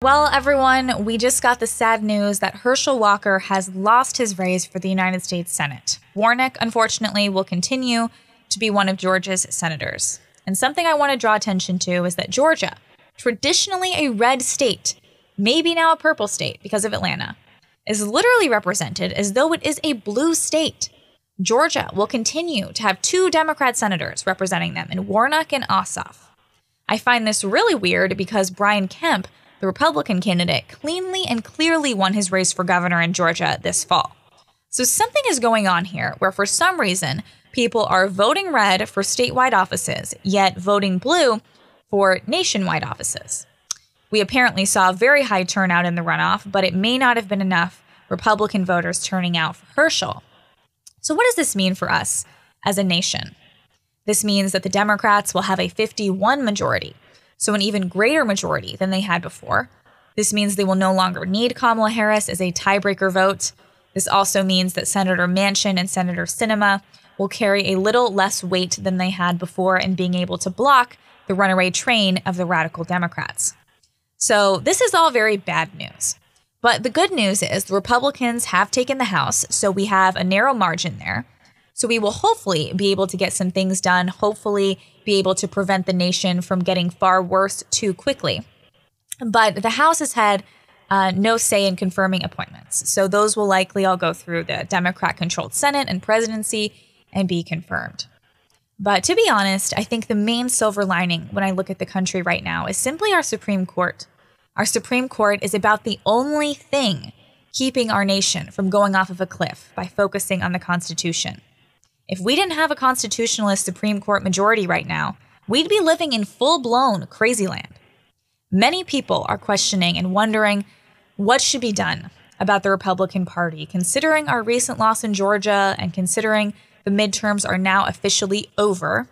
Well, everyone, we just got the sad news that Herschel Walker has lost his race for the United States Senate. Warnock, unfortunately, will continue to be one of Georgia's senators. And something I want to draw attention to is that Georgia, traditionally a red state, maybe now a purple state because of Atlanta, is literally represented as though it is a blue state. Georgia will continue to have 2 Democrat senators representing them in Warnock and Ossoff. I find this really weird because Brian Kemp, the Republican candidate, cleanly and clearly won his race for governor in Georgia this fall. So something is going on here where for some reason people are voting red for statewide offices, yet voting blue for nationwide offices. We apparently saw a very high turnout in the runoff, but it may not have been enough Republican voters turning out for Herschel. So what does this mean for us as a nation? This means that the Democrats will have a 51 majority, so an even greater majority than they had before. This means they will no longer need Kamala Harris as a tiebreaker vote. This also means that Senator Manchin and Senator Sinema will carry a little less weight than they had before in being able to block the runaway train of the radical Democrats. So this is all very bad news. But the good news is the Republicans have taken the House, so we have a narrow margin there. So we will hopefully be able to get some things done, hopefully be able to prevent the nation from getting far worse too quickly. But the House has had no say in confirming appointments. So those will likely all go through the Democrat-controlled Senate and presidency and be confirmed. But to be honest, I think the main silver lining when I look at the country right now is simply our Supreme Court. Our Supreme Court is about the only thing keeping our nation from going off of a cliff by focusing on the Constitution. If we didn't have a constitutionalist Supreme Court majority right now, we'd be living in full-blown crazy land. Many people are questioning and wondering what should be done about the Republican Party, considering our recent loss in Georgia and considering the midterms are now officially over.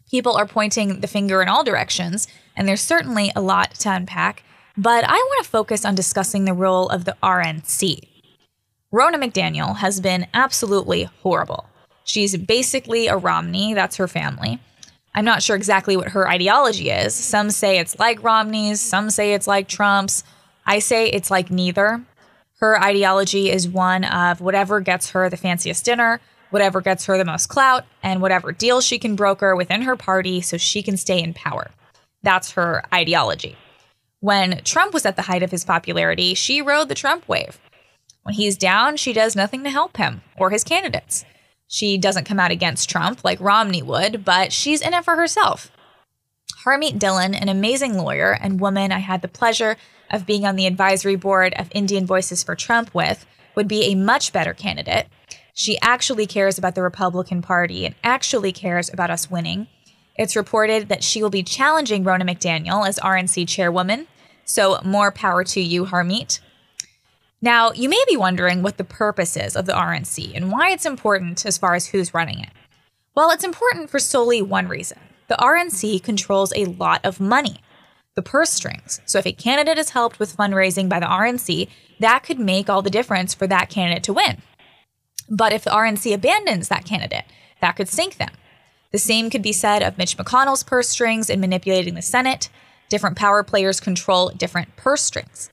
People are pointing the finger in all directions, and there's certainly a lot to unpack, but I want to focus on discussing the role of the RNC. Rona McDaniel has been absolutely horrible. She's basically a Romney, that's her family. I'm not sure exactly what her ideology is. Some say it's like Romney's, some say it's like Trump's. I say it's like neither. Her ideology is one of whatever gets her the fanciest dinner, whatever gets her the most clout, and whatever deal she can broker within her party so she can stay in power. That's her ideology. When Trump was at the height of his popularity, she rode the Trump wave. When he's down, she does nothing to help him or his candidates. She doesn't come out against Trump like Romney would, but she's in it for herself. Harmeet Dillon, an amazing lawyer and woman I had the pleasure of being on the advisory board of Indian Voices for Trump with, would be a much better candidate. She actually cares about the Republican Party and actually cares about us winning. It's reported that she will be challenging Rona McDaniel as RNC chairwoman, so more power to you, Harmeet. Now, you may be wondering what the purpose is of the RNC and why it's important as far as who's running it. Well, it's important for solely one reason. The RNC controls a lot of money, the purse strings. So if a candidate is helped with fundraising by the RNC, that could make all the difference for that candidate to win. But if the RNC abandons that candidate, that could sink them. The same could be said of Mitch McConnell's purse strings in manipulating the Senate. Different power players control different purse strings.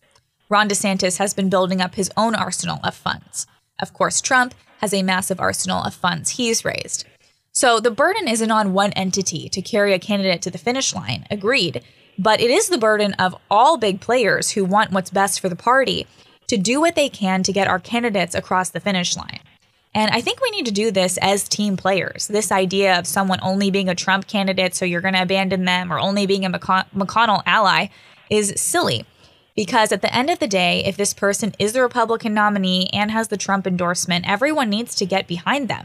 Ron DeSantis has been building up his own arsenal of funds. Of course, Trump has a massive arsenal of funds he's raised. So the burden isn't on one entity to carry a candidate to the finish line, agreed, but it is the burden of all big players who want what's best for the party to do what they can to get our candidates across the finish line. And I think we need to do this as team players. This idea of someone only being a Trump candidate, so you're going to abandon them, or only being a McConnell ally is silly. Because at the end of the day, if this person is the Republican nominee and has the Trump endorsement, everyone needs to get behind them.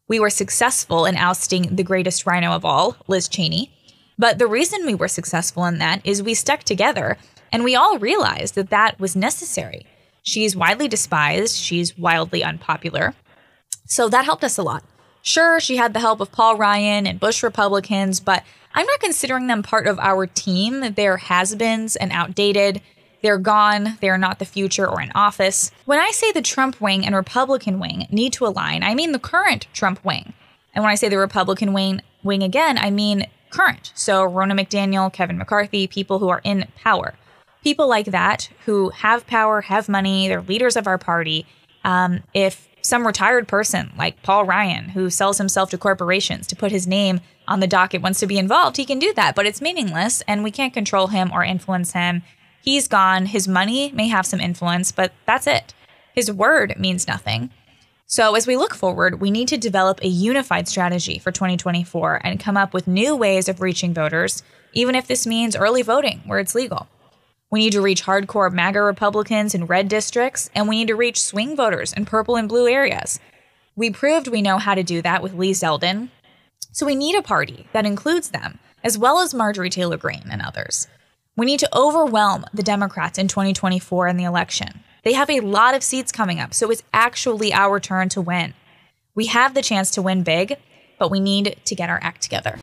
We were successful in ousting the greatest RINO of all, Liz Cheney. But the reason we were successful in that is we stuck together and we all realized that that was necessary. She's widely despised. She's wildly unpopular. So that helped us a lot. Sure, she had the help of Paul Ryan and Bush Republicans, but I'm not considering them part of our team. They're has-beens and outdated. They're gone. They're not the future or in office. When I say the Trump wing and Republican wing need to align, I mean the current Trump wing. And when I say the Republican wing again, I mean current. So Rona McDaniel, Kevin McCarthy, people who are in power. People like that who have power, have money, they're leaders of our party. If some retired person like Paul Ryan, who sells himself to corporations to put his name on the docket, wants to be involved, he can do that, but it's meaningless and we can't control him or influence him. He's gone. His money may have some influence, but that's it. His word means nothing. So as we look forward, we need to develop a unified strategy for 2024 and come up with new ways of reaching voters, even if this means early voting where it's legal. We need to reach hardcore MAGA Republicans in red districts, and we need to reach swing voters in purple and blue areas. We proved we know how to do that with Lee Zeldin. So we need a party that includes them, as well as Marjorie Taylor Greene and others. We need to overwhelm the Democrats in 2024 in the election. They have a lot of seats coming up, so it's actually our turn to win. We have the chance to win big, but we need to get our act together.